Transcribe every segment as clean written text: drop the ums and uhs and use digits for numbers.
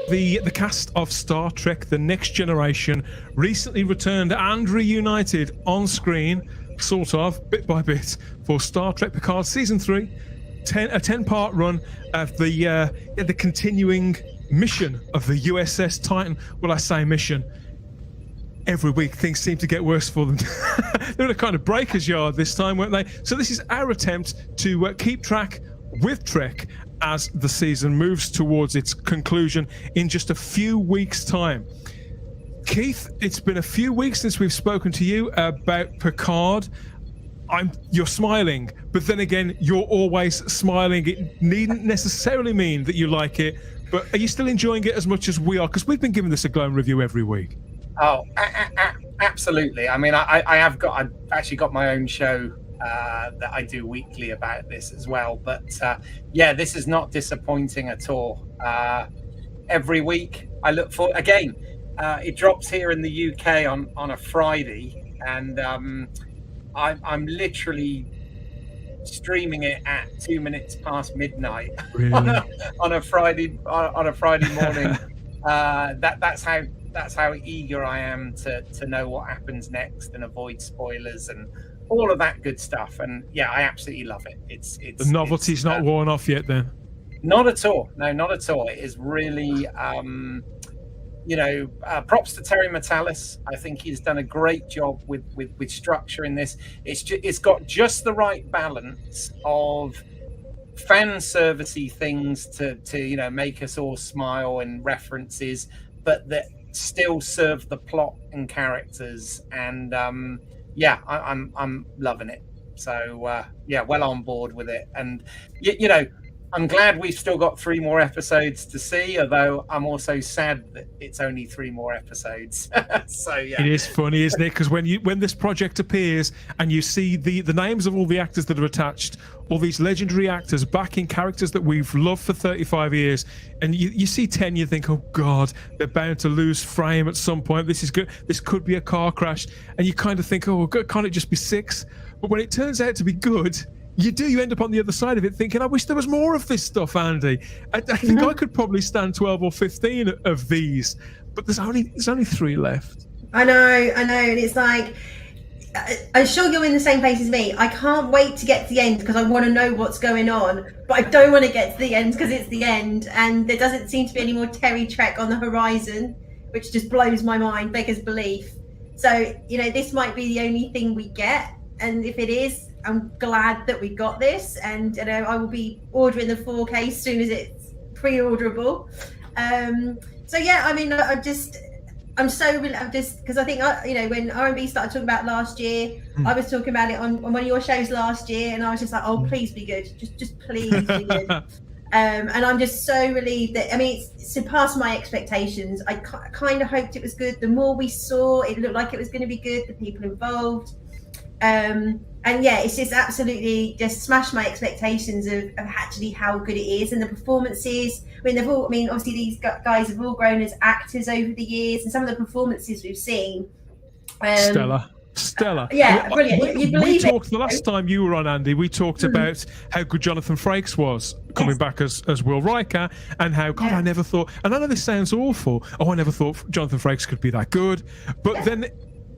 The cast of Star Trek The Next Generation recently returned and reunited on screen, sort of, bit by bit, for Star Trek Picard Season 3, a 10-part run of the continuing mission of the USS Titan. Well, I say mission. Every week things seem to get worse for them. They're in a kind of breaker's yard this time, weren't they? So this is our attempt to keep track with Trek as the season moves towards its conclusion in just a few weeks' time. Keith, it's been a few weeks since we've spoken to you about Picard. You're smiling, but then again, you're always smiling. It needn't necessarily mean that you like it, but are you still enjoying it as much as we are? Because we've been giving this a glowing review every week. Oh, absolutely. I mean, I've actually got my own show that I do weekly about this as well. But yeah, this is not disappointing at all. Every week I look for, again, it drops here in the UK on a Friday, and I'm literally streaming it at 2 minutes past midnight. Really? on a Friday morning. That's how eager I am to know what happens next and avoid spoilers and all of that good stuff. And yeah, I absolutely love it. It's the novelty's not worn off yet then? Not at all. No, not at all. It is really, props to Terry Matalis. I think he's done a great job with structure in this. It's got just the right balance of fan servicey things to make us all smile and references, but that still serve the plot and characters. And I'm loving it. So well on board with it. And I'm glad we've still got 3 more episodes to see, although I'm also sad that it's only 3 more episodes. So yeah, it is funny, isn't it? Because when this project appears and you see the names of all the actors that are attached, all these legendary actors backing characters that we've loved for 35 years, and you see 10, you think, oh God, they're bound to lose frame at some point. This is good. This could be a car crash, and you kind of think, oh, can't it just be 6? But when it turns out to be good, you end up on the other side of it thinking, I wish there was more of this stuff, Andy. I think I could probably stand 12 or 15 of these, but there's only 3 left. I know, and it's like, I'm sure you're in the same place as me. I can't wait to get to the end because I want to know what's going on, but I don't want to get to the end because it's the end, and there doesn't seem to be any more Terry Trek on the horizon, which just blows my mind, beggars belief. So, this might be the only thing we get, and if it is, I'm glad that we got this, and I will be ordering the 4K as soon as it's pre-orderable. So yeah, I mean, I'm so because I think when R&B started talking about last year, I was talking about it on one of your shows last year, and I was just like, oh, please be good, just please be good. And I'm just so relieved that it surpassed my expectations. I kind of hoped it was good. The more we saw, it looked like it was going to be good. The people involved. And yeah, it's just absolutely just smashed my expectations of actually how good it is, and the performances. Obviously these guys have all grown as actors over the years, and some of the performances we've seen. Stellar. Yeah, brilliant. We talked the last time you were on, Andy. We talked about how good Jonathan Frakes was coming back as Will Riker, and how I never thought. And I know this sounds awful. Oh, I never thought Jonathan Frakes could be that good. But then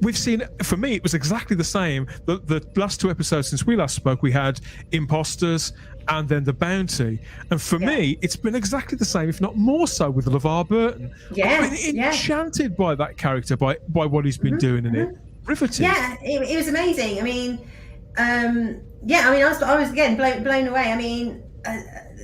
we've seen, for me, it was exactly the same. The last 2 episodes since we last spoke, we had Imposters and then The Bounty. And for me, it's been exactly the same, if not more so, with LeVar Burton. I've been enchanted by that character, by what he's been doing in it. Riveted. Yeah, it was amazing. I was again blown away.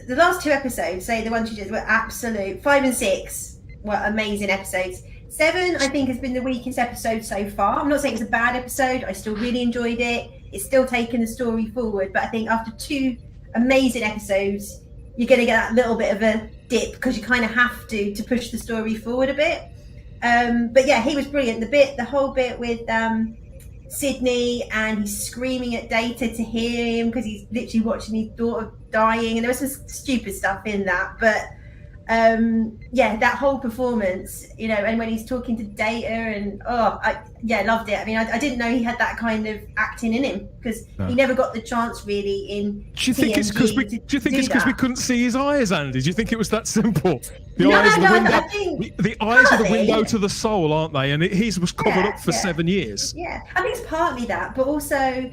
The last 2 episodes, say the ones you did, were absolute. 5 and 6 were amazing episodes. 7, I think, has been the weakest episode so far. I'm not saying it's a bad episode. I still really enjoyed it. It's still taking the story forward. But I think after 2 amazing episodes, you're going to get that little bit of a dip because you kind of have to push the story forward a bit. But yeah, he was brilliant. The whole bit with Sydney, and he's screaming at Data to hear him because he's literally watching his daughter dying. And there was some stupid stuff in that. But that whole performance, and when he's talking to Data, and loved it. I mean, I didn't know he had that kind of acting in him, because he never got the chance really in Do you think it's because we couldn't see his eyes, Andy? Do you think it was that simple? The eyes are the window to the soul, aren't they? And he was covered up for 7 years. Yeah, I think it's partly that, but also,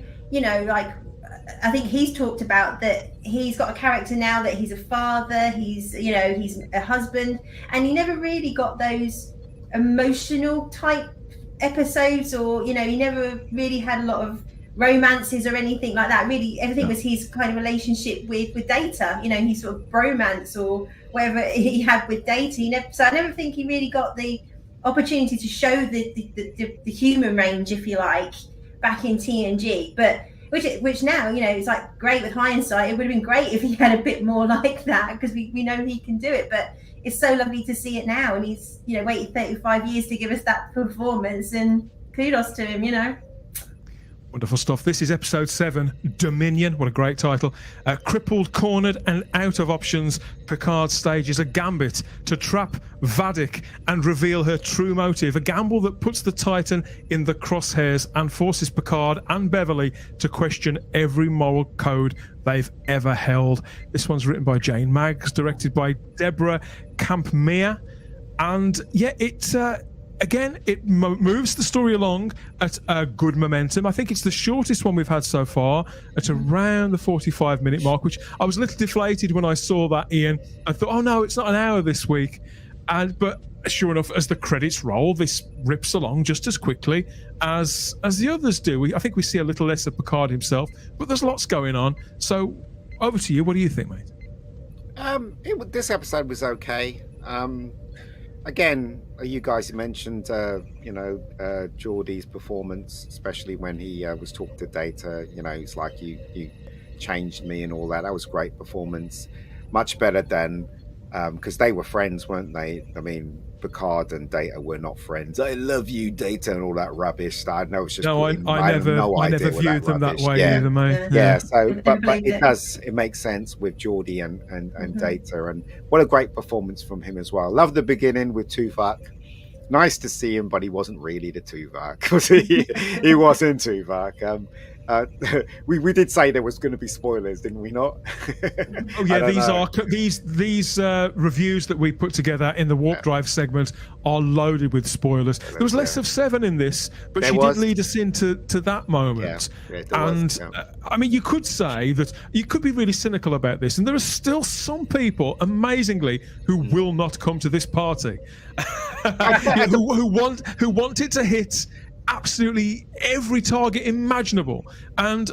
I think he's talked about that he's got a character now that he's a father, he's a husband, and he never really got those emotional type episodes, or, he never really had a lot of romances or anything like that. Really, everything was his kind of relationship with Data, his sort of bromance or whatever he had with Data. So I never think he really got the opportunity to show the human range, if you like, back in TNG. But which now, it's like great with hindsight. It would have been great if he had a bit more like that, because we know he can do it. But it's so lovely to see it now, and he's waited 35 years to give us that performance, and kudos to him. Wonderful stuff. This is episode 7, Dominion. What a great title. Crippled, cornered, and out of options, Picard stages a gambit to trap Vadik and reveal her true motive. A gamble that puts the Titan in the crosshairs and forces Picard and Beverly to question every moral code they've ever held. This one's written by Jane Maggs, directed by Deborah Kampmeier, and again, it moves the story along at a good momentum. I think it's the shortest one we've had so far, at around the 45-minute mark, which I was a little deflated when I saw that, Ian. I thought, oh no, it's not an hour this week. But sure enough, as the credits roll, this rips along just as quickly as the others do. I think we see a little less of Picard himself, but there's lots going on. So over to you. What do you think, mate? This episode was okay. Again, you guys mentioned, Geordie's performance, especially when he was talking to Data. It's like you changed me and all that. That was a great performance, much better than because they were friends, weren't they? I mean, Picard and Data were not friends. I love you, Data, and all that rubbish. I know it's just I never viewed them that way either, mate. Yeah. So, but it makes sense with Geordie and Data, and what a great performance from him as well. Love the beginning with Tuvok. Nice to see him, but he wasn't really the Tuvok. He wasn't Tuvok. We did say there was going to be spoilers, didn't we not? Oh yeah, these reviews that we put together in the Warp Drive segment are loaded with spoilers. There was less of 7 in this, but she did lead us into that moment. I mean, you could say that you could be really cynical about this, and there are still some people, amazingly, who will not come to this party, who want it to hit absolutely every target imaginable, and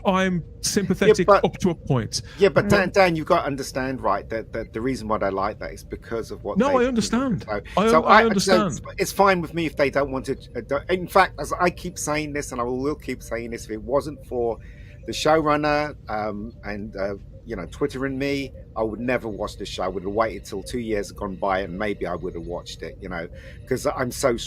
I'm sympathetic up to a point. Yeah, but Dan, you've got to understand, right, that the reason why they like that is because of what. No, I understand. I understand. So it's fine with me if they don't want to. In fact, as I keep saying this, and I will keep saying this, if it wasn't for the showrunner and Twitter and me, I would never watch the show. I would have waited till 2 years had gone by, and maybe I would have watched it. Because I'm so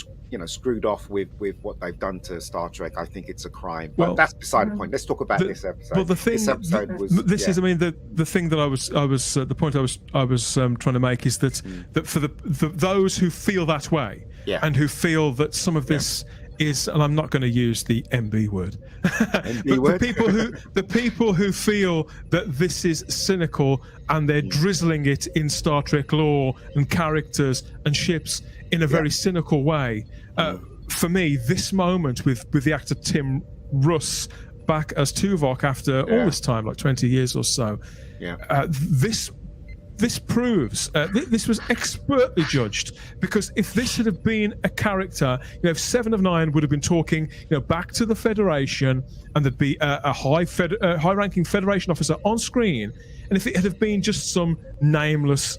screwed off with what they've done to Star Trek. I think it's a crime. But that's beside the point. Let's talk about this episode. Well, the thing, this episode was. The thing that the point I was trying to make is that for those who feel that way, and who feel that some of this is, and I'm not going to use the MB word, but the people who feel that this is cynical and they're drizzling it in Star Trek lore and characters and ships in a very cynical way. For me, this moment with the actor Tim Russ back as Tuvok after all this time, like 20 years or so, this proves this was expertly judged, because if this had have been a character, if 7 of 9 would have been talking, back to the Federation, and there'd be a high-ranking Federation officer on screen, and if it had have been just some nameless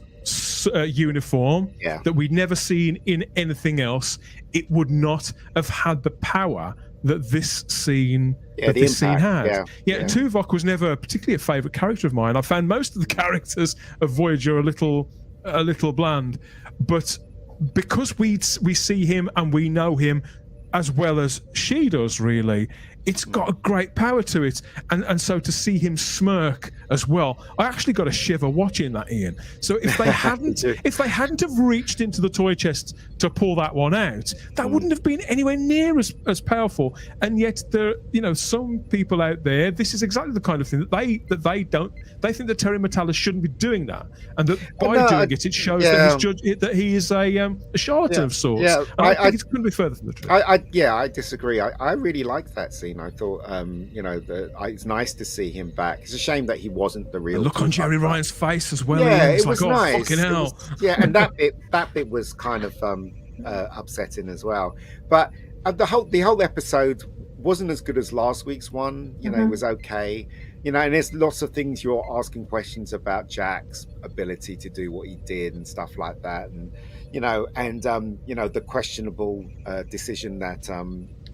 uniform that we'd never seen in anything else, it would not have had the power that this scene had. Tuvok was never particularly a favourite character of mine. I found most of the characters of Voyager a little bland, but because we see him and we know him as well as she does, really, it's got a great power to it, and so to see him smirk as well. I actually got a shiver watching that, Ian. So if they hadn't have reached into the toy chest to pull that one out, that wouldn't have been anywhere near as powerful. And yet there, some people out there, this is exactly the kind of thing that they think that Terry Metalis shouldn't be doing that, and that by doing it shows that he is a charlatan of sorts. Yeah, I think it couldn't be further from the truth. I disagree. I really liked that scene. I thought, it's nice to see him back. It's a shame that he wasn't the real. The look on Jerry Ryan's face as well. Yeah, it was nice. Fucking hell. And that bit was kind of upsetting as well. But the whole episode wasn't as good as last week's one. It was okay. And there's lots of things you're asking questions about Jack's ability to do what he did and stuff like that, and the questionable decision that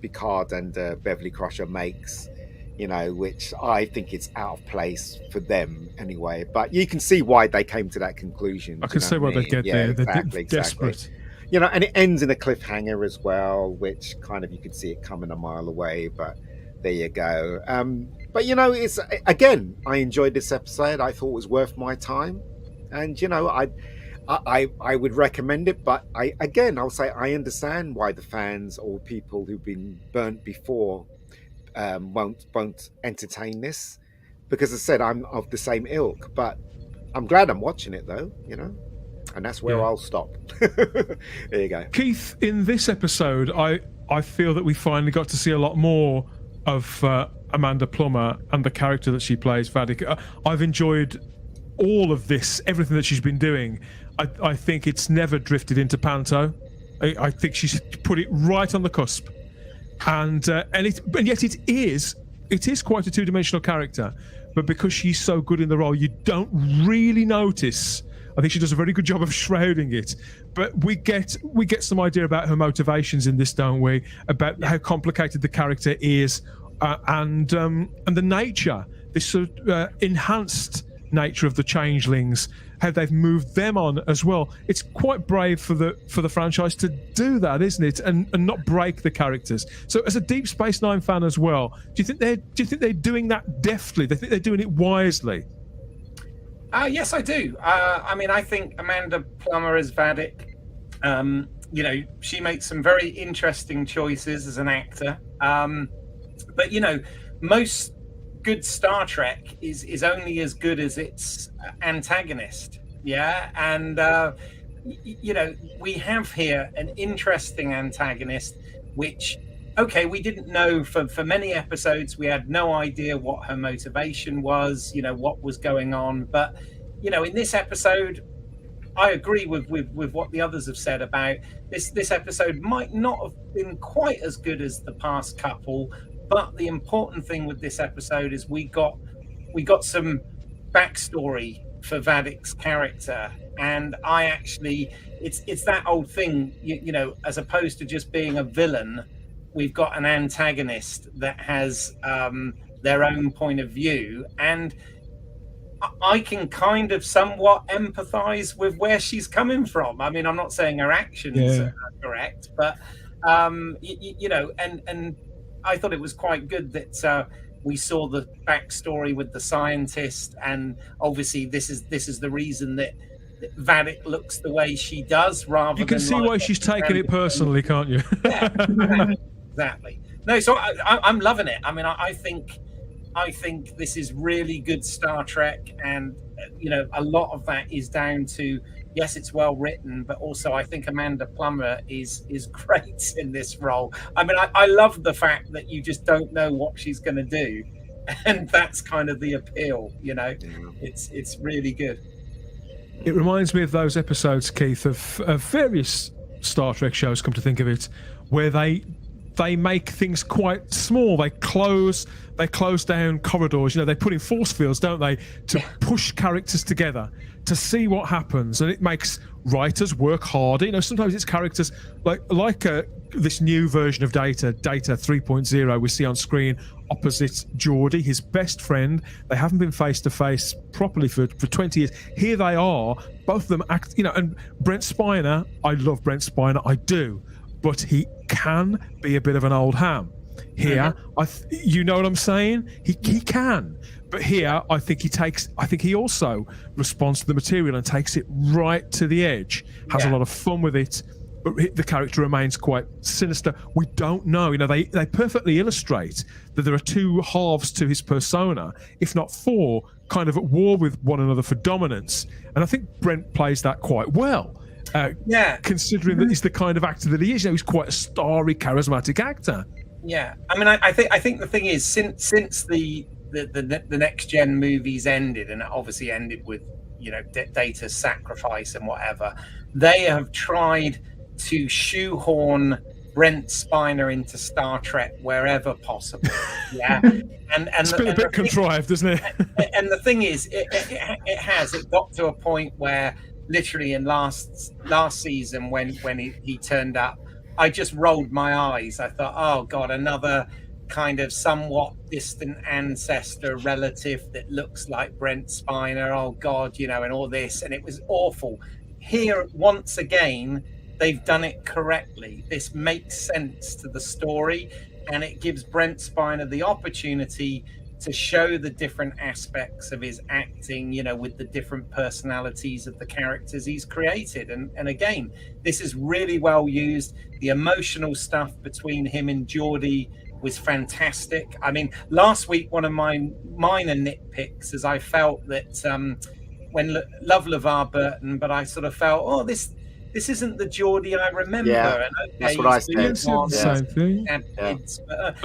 PICARD and Beverly Crusher makes, which I think it's out of place for them anyway. But you can see why they came to that conclusion. I can see why they get there. Exactly, They're desperate. And it ends in a cliffhanger as well, which kind of you could see it coming a mile away. But there you go. But it's again, I enjoyed this episode. I thought it was worth my time, and I would recommend it. But I'll say I understand why the fans or people who've been burnt before won't entertain this, because as I said, I'm of the same ilk. But I'm glad I'm watching it though, and that's where I'll stop. There you go. Keith, in this episode, I feel that we finally got to see a lot more of Amanda Plummer and the character that she plays, Vadik. I've enjoyed all of this, everything that she's been doing. I think it's never drifted into panto. I think she's put it right on the cusp, and yet it is quite a two-dimensional character. But because she's so good in the role, you don't really notice. I think she does a very good job of shrouding it, but we get some idea about her motivations in this, don't we? About how complicated the character is, and the nature, this sort of enhanced nature of the changelings, how they've moved them on as well. It's quite brave for the franchise to do that, isn't it? And not break the characters. So as a Deep Space Nine fan as well, do you think they're doing that deftly? Do you think they're doing it wisely? Yes, I do. I think Amanda Plummer as Vadik, she makes some very interesting choices as an actor. But most good Star Trek is only as good as its antagonist. Yeah, and we have here an interesting antagonist, which, okay, we didn't know for many episodes. We had no idea what her motivation was, what was going on. But, in this episode, I agree with what the others have said about this episode might not have been quite as good as the past couple. But the important thing with this episode is we got some backstory for Vadik's character. And I actually, it's that old thing, as opposed to just being a villain, we've got an antagonist that has their own point of view, and I can kind of somewhat empathize with where she's coming from. I mean, I'm not saying her actions are correct, but and I thought it was quite good that we saw the backstory with the scientist, and obviously this is the reason that Vadik looks the way she does. Rather, you can see why she's taking it personally, can't you? Yeah, exactly. No, so I'm loving it. I mean, I think this is really good Star Trek, and a lot of that is down to, yes, it's well written, but also I think Amanda Plummer is great in this role. I mean, I love the fact that you just don't know what she's going to do, and that's kind of the appeal. It's really good. It reminds me of those episodes, Keith, of various Star Trek shows, come to think of it, where they make things quite small. They close down corridors. They put in force fields, don't they, to push characters together to see what happens, and it makes writers work harder. Sometimes it's characters like this new version of Data 3.0 we see on screen opposite Geordi, his best friend. They haven't been face to face properly for 20 years. Here they are, both of them act. And Brent Spiner, I love Brent Spiner, I do, but he can be a bit of an old ham. Here, you know what I'm saying? He can, But here, I think he also responds to the material and takes it right to the edge, has a lot of fun with it, but the character remains quite sinister. We don't know, they perfectly illustrate that there are two halves to his persona, if not four, kind of at war with one another for dominance. And I think Brent plays that quite well. Considering that he's the kind of actor that he is, he's quite a starry, charismatic actor. Yeah, I mean, I think the thing is, since the next gen movies ended, and it obviously ended with Data's sacrifice and whatever, they have tried to shoehorn Brent Spiner into Star Trek wherever possible. Yeah, and it's been a bit contrived, isn't it? And the thing is, it got to a point where literally in last season when he turned up, I just rolled my eyes. I thought, oh God, another kind of somewhat distant ancestor relative that looks like Brent Spiner. Oh God, and all this, and it was awful. Here, once again, they've done it correctly. This makes sense to the story, and it gives Brent Spiner the opportunity to show the different aspects of his acting, with the different personalities of the characters he's created. And again, this is really well used. The emotional stuff between him and Geordie was fantastic. I mean, last week, one of my minor nitpicks is I felt that when love LeVar Burton, but I sort of felt, oh, this isn't the Geordie I remember. Yeah, and that's what I said. Same thing. And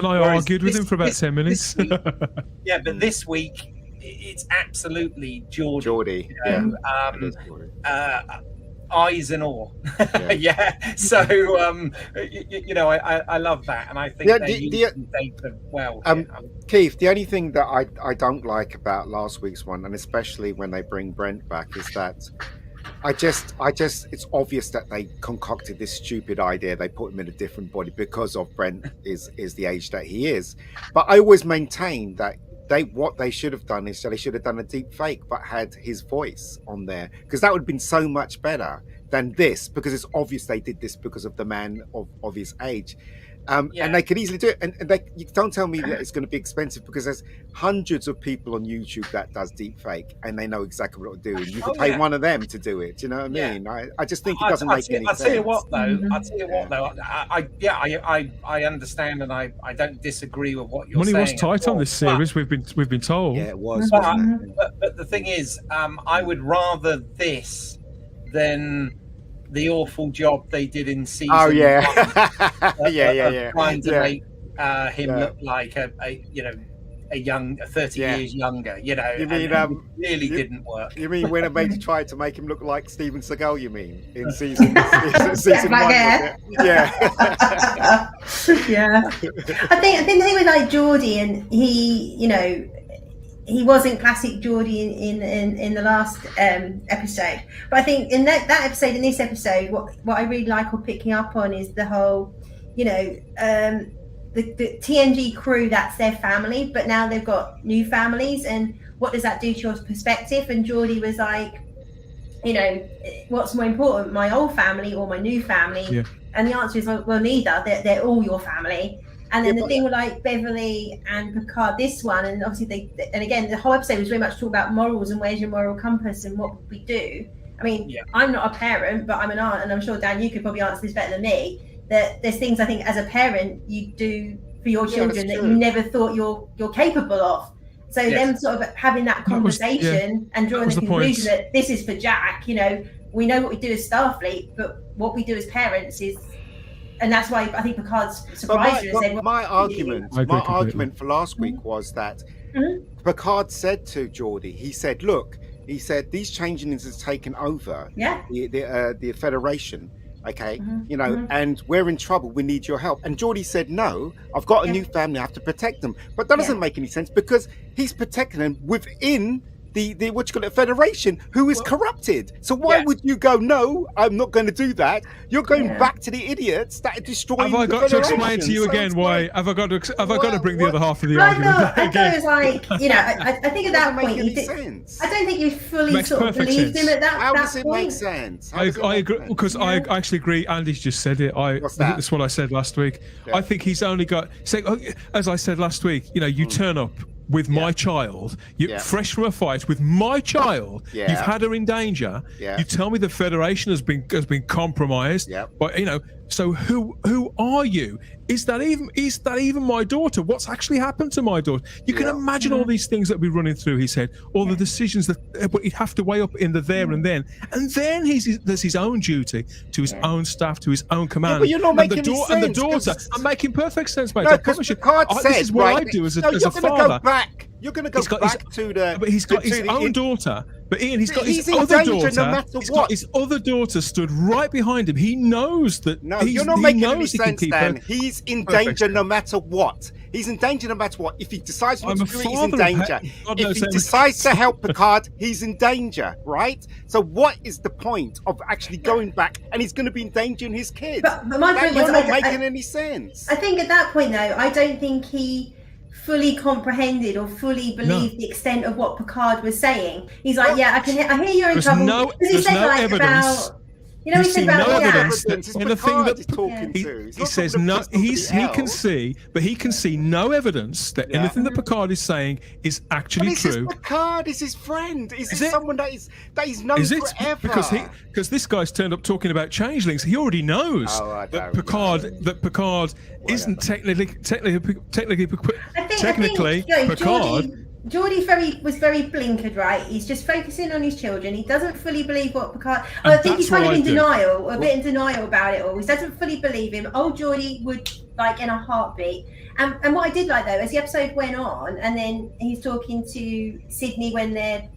I argued with him for about 10 minutes. Week, but this week it's absolutely Geordie. Eyes and all. So I love that, and I think they use data well. Keith, the only thing that I don't like about last week's one, and especially when they bring Brent back, is that I just it's obvious that they concocted this stupid idea. They put him in a different body because of Brent is the age that he is. But I always maintain that what they should have done is they should have done a deep fake but had his voice on there, because that would have been so much better than this, because it's obvious they did this because of the man of his age. And they could easily do it, and you don't tell me that it's going to be expensive, because there's hundreds of people on YouTube that does deep fake, and they know exactly what to do. You could pay one of them to do it. Do you know what I mean? I just think it doesn't make any sense. I'll tell you what though. I understand, and I don't disagree with what you're saying. Money was tight on this series. We've been told. Yeah, it was. But the thing is, I would rather this than the awful job they did in season one, trying to make him look like a young 30 years younger. You mean really didn't work. You mean when they tried to make him look like Steven Seagal? You mean in season one? Yeah. Yeah. I think the thing with like Geordie, and he wasn't classic Geordie in the last episode, but I think in that episode, in this episode, what I really like or picking up on is the whole, the TNG crew, that's their family, but now they've got new families, and what does that do to your perspective? And Geordie was like, what's more important, my old family or my new family? Yeah. And the answer is, well, neither. They're all your family. And then the thing with like Beverly and Picard, this one, and obviously and again, the whole episode was very much talk about morals and where's your moral compass and what we do. I mean, I'm not a parent, but I'm an aunt, and I'm sure, Dan, you could probably answer this better than me, that there's things I think as a parent you do for your children that you never thought you're capable of. So them sort of having that conversation and drawing the conclusion that this is for Jack, we know what we do as Starfleet, but what we do as parents is. And that's why I think Picard's surprised you and said, my argument for last week was that Picard said to Geordie, he said, these changelings has taken over the Federation, okay, and we're in trouble, we need your help. And Geordie said, no, I've got a new family, I have to protect them. But that doesn't make any sense, because he's protecting them within the Federation, who is corrupted. So why would you go, no, I'm not going to do that? You're going back to the idiots that are destroying the Federation. Have I got to explain to you again why? Have I got to bring the other half of the argument I thought it was like, I think at that point, I don't think you fully sort of believed him at that point. How does it make sense? I agree, because I actually agree. Andy's just said it. That's what I said last week. I think he's only got, as I said last week, you turn up with my child, fresh from a fight with my child, you've had her in danger. You tell me the Federation has been compromised. But so who are you? Is that even my daughter? What's actually happened to my daughter? You can imagine all these things that be running through his head, all the decisions that he'd have to weigh up in the there and then there's his own duty to his own staff, to his own command. But you're not making any sense. And the daughter, I'm making perfect sense, mate. No, I promise you. This is what I do as a father. You're going to go back to the. But he's got his own daughter. But Ian, he's got his in other danger daughter. no matter He's what. got his other daughter stood right behind him. He knows that. No, he you're not making any knows he can sense, keep Dan. her. He's in danger no matter what. He's in danger no matter what. If he decides not to do it, he's in danger. If he decides to help Picard, he's in danger, right? So what is the point of actually going back? And he's going to be endangering his kids. But my point You're was, not making any sense. I think at that point, though, I don't think he fully comprehended or fully believed the extent of what Picard was saying. He's like, I hear you're in trouble. There's no evidence. You know, he said about evidence It's in the thing that he's talking to. he says no. He can see, but he can see no evidence that anything that Picard is saying is actually true. Picard is his friend. Is this someone that he's known forever? Because this guy's turned up talking about changelings. He already knows that Picard isn't technically Picard. Geordie was very blinkered, right? He's just focusing on his children. He doesn't fully believe what Picard. I think he's kind of in denial, a bit in denial about it all. He doesn't fully believe him. Old Geordie would like in a heartbeat. And what I did like though, as the episode went on, and then he's talking to Sydney when they're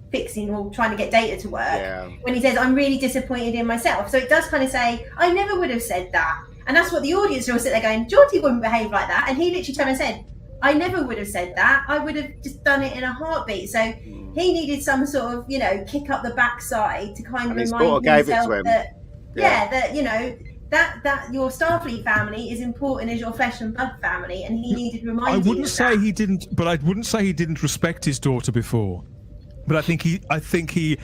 fixing or trying to get Data to work. When he says, "I'm really disappointed in myself," so it does kind of say, "I never would have said that," and that's what the audience will sit there going, "Geordie wouldn't behave like that," and he literally turned and said, "I never would have said that. I would have just done it in a heartbeat." So he needed some sort of, kick up the backside to kind of remind himself that, that your Starfleet family is important as your flesh and blood family, and he needed reminding. I wouldn't say he didn't respect his daughter before, but I think he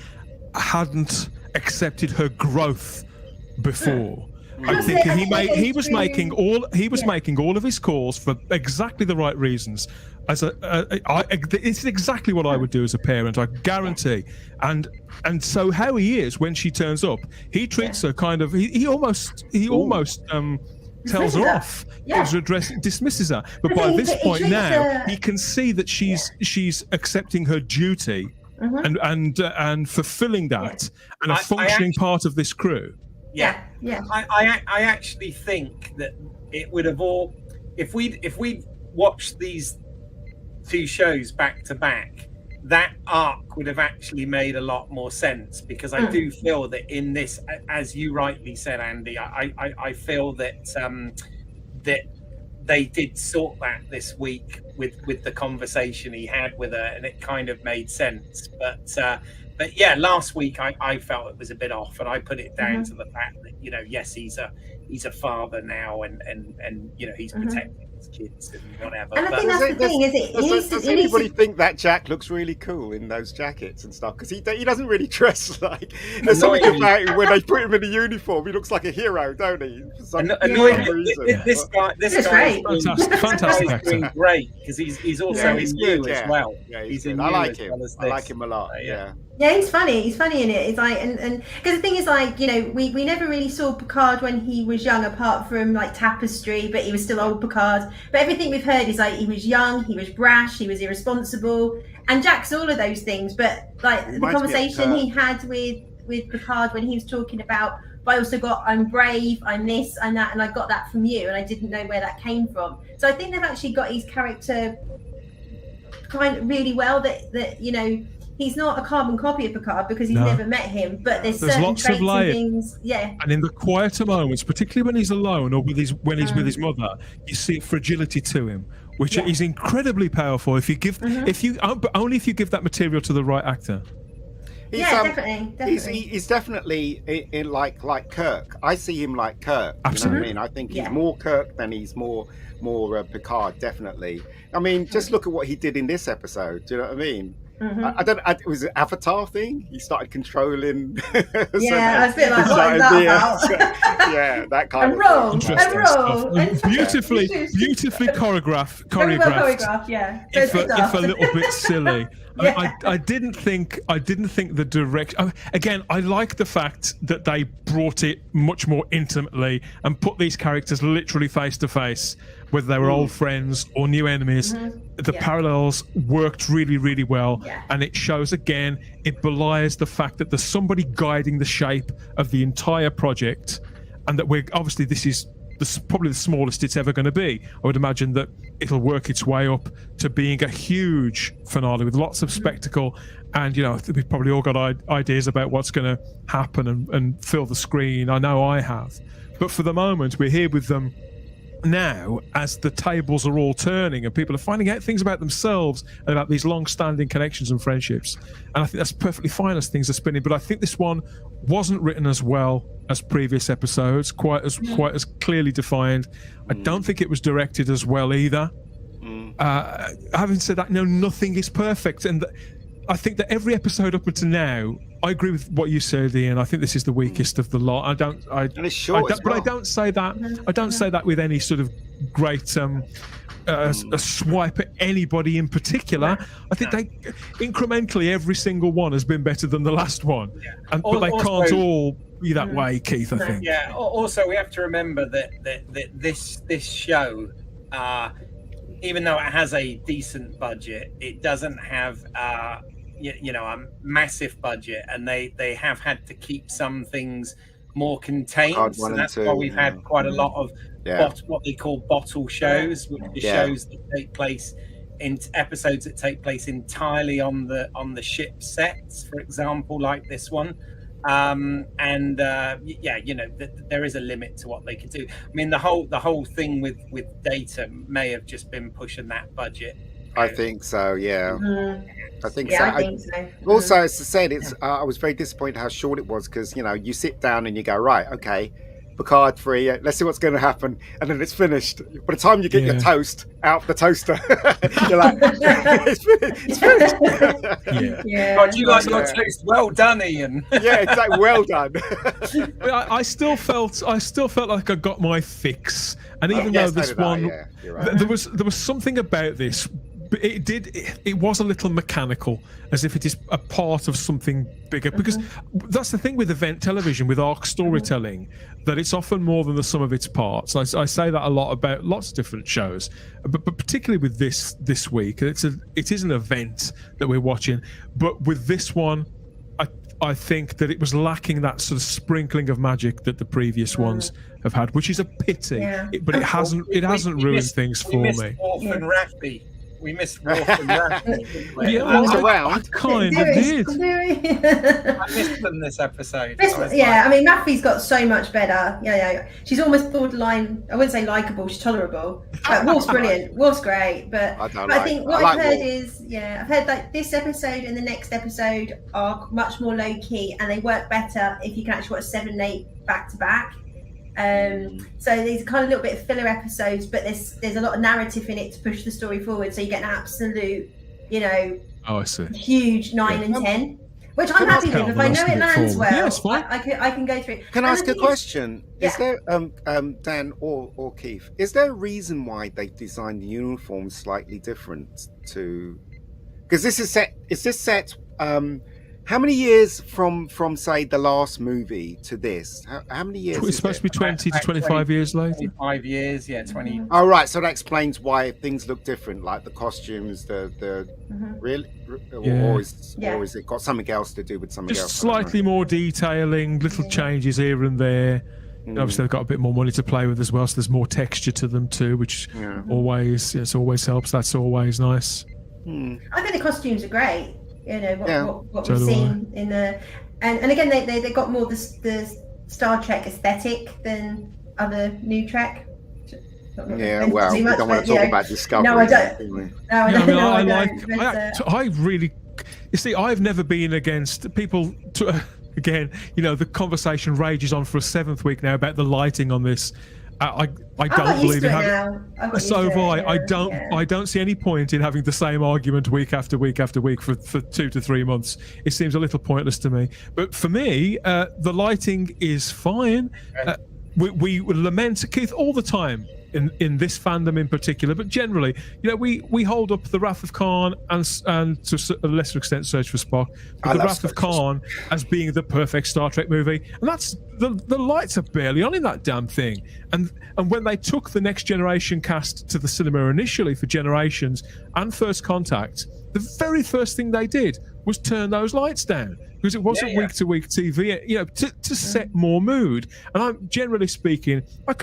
hadn't accepted her growth before. I think he was making all of his calls for exactly the right reasons. It's exactly what I would do as a parent, I guarantee. And so how he is when she turns up, he treats her kind of he almost tells her off, dismisses her. But by this point now, he can see that she's accepting her duty and fulfilling that and a functioning part of this crew. I actually think that it would have all if we'd watched these two shows back to back, that arc would have actually made a lot more sense, because I do feel that in this, as you rightly said, Andy, I feel that that they did sort that this week with the conversation he had with her, and it kind of made sense. But yeah, last week I felt it was a bit off, and I put it down to the fact that yes, he's a father now, and he's protecting his kids and whatever. And I think that's the thing, is it? Does anybody think that Jack looks really cool in those jackets and stuff? Because he doesn't really dress like. There's something about him when they put him in a uniform. He looks like a hero, don't he? This guy fantastic actor. Doing great, because he's also in You as well. Yeah, he's in. I like him. I like him a lot. Yeah, he's funny. He's funny in it. It's like, and because the thing is, like, we never really saw Picard when he was young, apart from like Tapestry, but he was still old Picard. But everything we've heard is like he was young, he was brash, he was irresponsible, and Jack's all of those things. But like the conversation he had with Picard when he was talking about, but I also got, I'm brave, I'm this, I'm that, and I got that from you, and I didn't know where that came from. So I think they've actually got his character kind of really well. That he's not a carbon copy of Picard because he's never met him, but there's certain lots traits of layers. and things. Yeah. And in the quieter moments, particularly when he's alone or when he's with his mother, you see fragility to him, which is incredibly powerful. If you give, but only if you give that material to the right actor. Definitely. He's definitely in like Kirk. I see him like Kirk. Absolutely. You know what I mean? I think he's more Kirk than he's more Picard. Definitely. I mean, just look at what he did in this episode. Do you know what I mean? I don't. It was an Avatar thing. He started controlling. Yeah, I was a bit like, what is that about? Yeah, that kind of roll, Interesting and roll, stuff. and Beautifully choreographed. Very well choreographed, yeah. If a little bit silly. Yeah. I didn't think the direction. Again, I like the fact that they brought it much more intimately and put these characters literally face to face, whether they were old friends or new enemies. The parallels worked really, really well, and it shows again. It belies the fact that there's somebody guiding the shape of the entire project, and that we're obviously this is probably the smallest it's ever going to be. I would imagine that it'll work its way up to being a huge finale with lots of spectacle, and we've probably all got ideas about what's going to happen and fill the screen. I know I have, but for the moment we're here with them now as the tables are all turning and people are finding out things about themselves and about these long-standing connections and friendships, and I think that's perfectly fine as things are spinning. But I think this one wasn't written as well as previous episodes, quite as clearly defined. I don't think it was directed as well either. Having said that, nothing is perfect, and I think that every episode up until now, I agree with what you said, Ian. I think this is the weakest of the lot. And it's short as well. But I don't say that. I don't say that with any sort of great a swipe at anybody in particular. I think they incrementally every single one has been better than the last one, but they can't all be that way, Keith. I think. Yeah. Also, we have to remember that this show, even though it has a decent budget, it doesn't have a massive budget, and they have had to keep some things more contained. So that's why we've had quite a lot of what they call bottle shows, which are shows that take place in episodes that take place entirely on the ship sets, for example, like this one. There is a limit to what they can do. I mean, the whole thing with Data may have just been pushing that budget. I think so. Yeah. I think so. I think so. Also, as I said, I was very disappointed how short it was, because you sit down and you go, right, okay, PICARD 3, let's see what's going to happen, and then it's finished. By the time you get your toast out of the toaster, you're like, it's finished. God, you like your toast? Well done, Ian. Yeah, exactly. Well done. I still felt like I got my fix, and even though this one, there was something about this. But it was a little mechanical, as if it is a part of something bigger, because that's the thing with event television, with arc storytelling, that it's often more than the sum of its parts. I say that a lot about lots of different shows, but particularly with this week, it is an event that we're watching. But with this one, I think that it was lacking that sort of sprinkling of magic that the previous ones have had, which is a pity. But it hasn't ruined things for me. Orphan Raffi. We missed Rolf and Raffi. Yeah, I kind of did. I missed them this episode. I mean, Raffi's got so much better. Yeah. She's almost borderline. I wouldn't say likable. She's tolerable. Wolf's brilliant. Wolf's great. But I think what I've heard is, I've heard that this episode and the next episode are much more low key, and they work better if you can actually watch 7 and 8 back to back. So these are kind of little bit of filler episodes, but there's a lot of narrative in it to push the story forward. So you get an absolute, I see, huge 9 and 10, which I'm happy with. If I know it lands well, I can go through it. Can I ask a question? Is there, Dan or Keith, is there a reason why they designed the uniforms slightly different to? Because this is set. Is this set? How many years from say the last movie to this? How many years? It's supposed to be 20 to 25 years later. 25 years, 20. Oh right, so that explains why things look different, like the costumes, the really, or is it got something else to do with something else? Just slightly more detailing, little changes here and there. Obviously, they've got a bit more money to play with as well, so there's more texture to them too, which always helps. That's always nice. I think the costumes are great. What we've seen in the and again they got more the Star Trek aesthetic than other new Trek. We don't want to talk about Discovery. No, I don't. I really, you see, I've never been against people. Again, the conversation rages on for a 7th week now about the lighting on this. I I've don't got used believe to in it having. now. I've got So used have to I. it, yeah. I don't see any point in having the same argument week after week after week for 2 to 3 months. It seems a little pointless to me. But for me, the lighting is fine. We lament Keith all the time in this fandom in particular, but generally, we hold up the Wrath of Khan and to a lesser extent Search for Spock, but the Wrath of Khan as being the perfect Star Trek movie, and that's the lights are barely on in that damn thing. And when they took the Next Generation cast to the cinema initially for Generations and First Contact, the very first thing they did was turn those lights down, because it wasn't week-to-week TV, to set more mood. And I'm generally speaking, I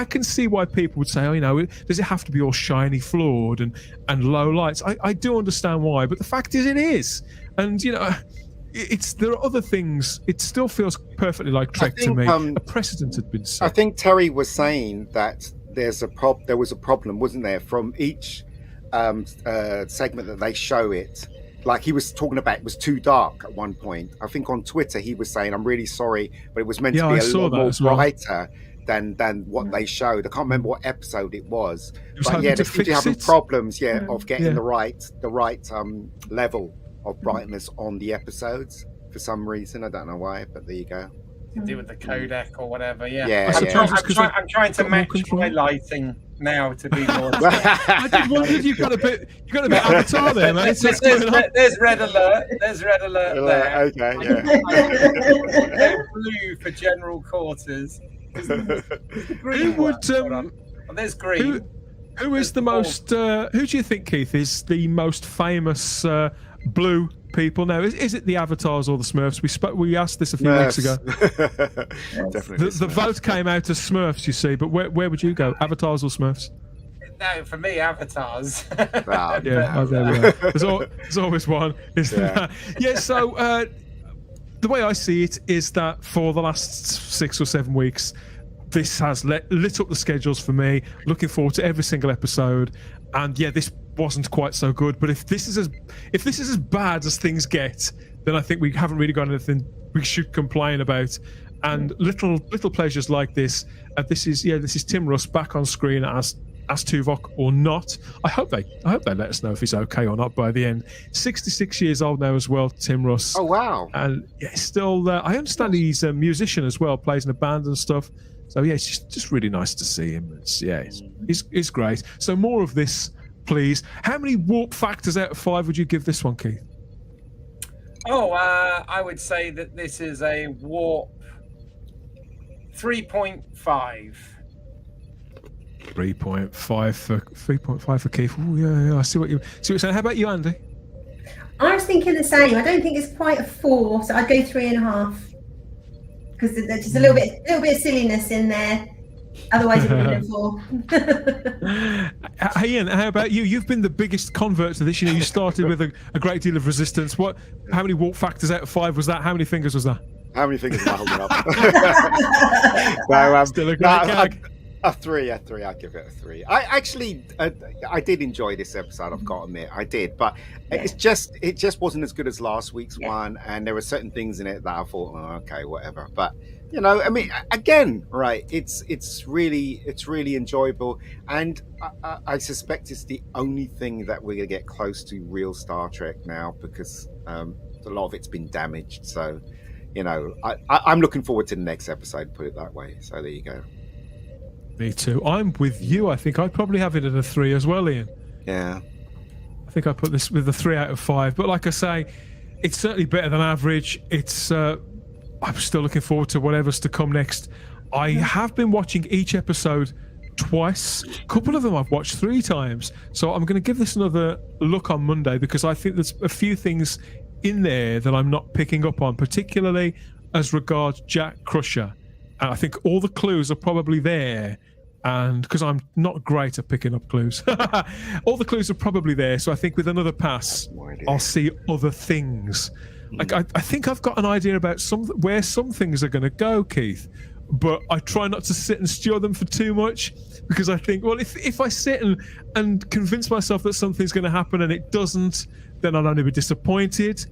can see why people would say, does it have to be all shiny, flawed, and low lights? I do understand why, but the fact is, it is. And there are other things. It still feels perfectly like Trek to me. A precedent had been set. I think Terry was saying that there was a problem, wasn't there, from each segment that they show it. Like he was talking about, it was too dark at one point. I think on Twitter he was saying, "I'm really sorry, but it was meant to be a lot more brighter than what they showed." I can't remember what episode it was, but they seem to having problems, of getting the right level of brightness on the episodes for some reason. I don't know why, but there you go. To do with the codec or whatever. I'm trying to match my lighting now to be more. I did wonder if you got a bit Avatar there, mate. There's red alert. There's red alert there. Okay, yeah. Blue for general quarters. There's green. Who is the most? Who do you think, Keith, is the most famous blue people now? Is it the Avatars or the Smurfs? We asked this a few weeks ago. Definitely. The vote came out as Smurfs, you see, but where would you go? Avatars or Smurfs? No, for me, Avatars. There we are. There's always one, isn't there? Yeah. So the way I see it is that for the last 6 or 7 weeks, this has lit up the schedules for me. Looking forward to every single episode, and this wasn't quite so good. But if this is as bad as things get, then I think we haven't really got anything we should complain about. And little pleasures like this. This is Tim Russ back on screen as Tuvok or not. I hope they let us know if he's okay or not by the end. 66 years old now as well, Tim Russ. Oh wow! And still, I understand he's a musician as well, plays in a band and stuff. So it's just really nice to see him. It's great. So more of this, please. How many warp factors out of 5 would you give this one, Keith? I would say that this is a warp 3.5. 3.5 for Keith. Oh yeah. I see what you're saying. How about you, Andy? I was thinking the same. I don't think it's quite a 4, so I'd go 3.5. Because there's just a little bit of silliness in there. Otherwise, it would have been 4. Hey, Ian, how about you? You've been the biggest convert to this. You started with a great deal of resistance. How many warp factors out of 5 was that? How many fingers was that? How many fingers am I holding up? Still a great gag. A 3. I give it a 3. I did enjoy this episode. I've got to admit, I did, but it just wasn't as good as last week's one, and there were certain things in it that I thought, okay, whatever. But I mean, again, right? It's really enjoyable, and I suspect it's the only thing that we're gonna get close to real Star Trek now, because a lot of it's been damaged. So, I'm looking forward to the next episode. Put it that way. So there you go. Me too. I'm with you. I think I'd probably have it at a 3 as well, Ian. Yeah. I think I put this with a 3 out of 5. But like I say, it's certainly better than average. I'm still looking forward to whatever's to come next. I have been watching each episode twice. A couple of them I've watched 3 times. So I'm going to give this another look on Monday, because I think there's a few things in there that I'm not picking up on, particularly as regards Jack Crusher. And I think all the clues are probably there, and because I'm not great at picking up clues, all the clues are probably there. So I think with another pass, I'll see other things. Like I think I've got an idea about where some things are going to go, Keith, but I try not to sit and stew them for too much, because I think, well, if I sit and convince myself that something's going to happen and it doesn't, then I'll only be disappointed.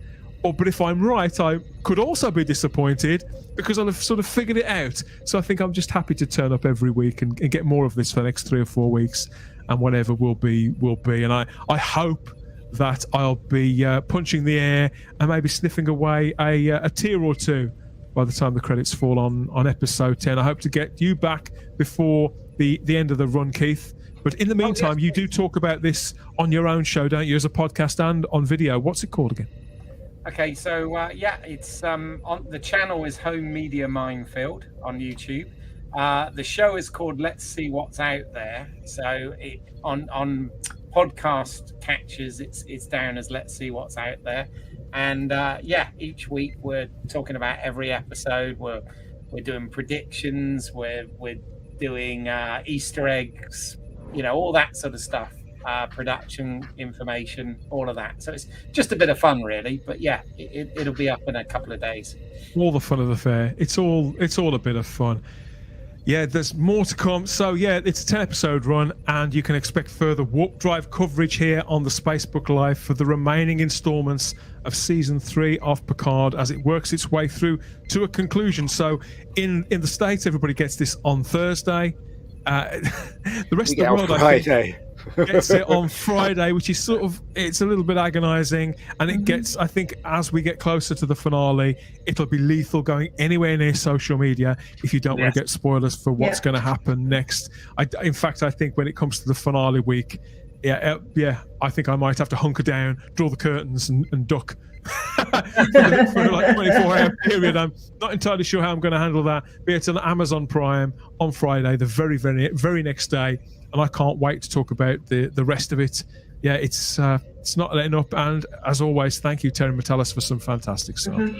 but if I'm right, I could also be disappointed because I'll have sort of figured it out. So I think I'm just happy to turn up every week and get more of this for the next 3 or 4 weeks, and whatever will be. And I hope that I'll be punching the air and maybe sniffing away a tear or two by the time the credits fall on episode 10. I hope to get you back before the end of the run, Keith. But in the meantime, you do talk about this on your own show, don't you, as a podcast and on video? What's it called again? Okay, so it's on the channel is Home Media Minefield on YouTube. The show is called Let's See What's Out There. So on podcast catches, it's down as Let's See What's Out There. And each week we're talking about every episode. We're doing predictions. We're doing Easter eggs. All that sort of stuff. Production information, all of that. So it's just a bit of fun, really. But it'll be up in a couple of days. All the fun of the fair. It's all a bit of fun. Yeah, there's more to come. So it's a 10-episode run, and you can expect further Warp Drive coverage here on the Spacebook Live for the remaining installments of season 3 of Picard as it works its way through to a conclusion. So in the States, everybody gets this on Thursday. The rest of the world, I think, gets it on Friday, which is it's a little bit agonizing, and it gets, I think, as we get closer to the finale, it'll be lethal going anywhere near social media if you don't want to get spoilers for what's going to happen next. In fact, I think when it comes to the finale week, I think I might have to hunker down, draw the curtains, and duck for like a 24-hour period. I'm not entirely sure how I'm going to handle that. But it's on Amazon Prime on Friday, the very, very, very next day, and I can't wait to talk about the rest of it. Yeah, it's not letting up. And as always, thank you, Terry Metalis, for some fantastic stuff.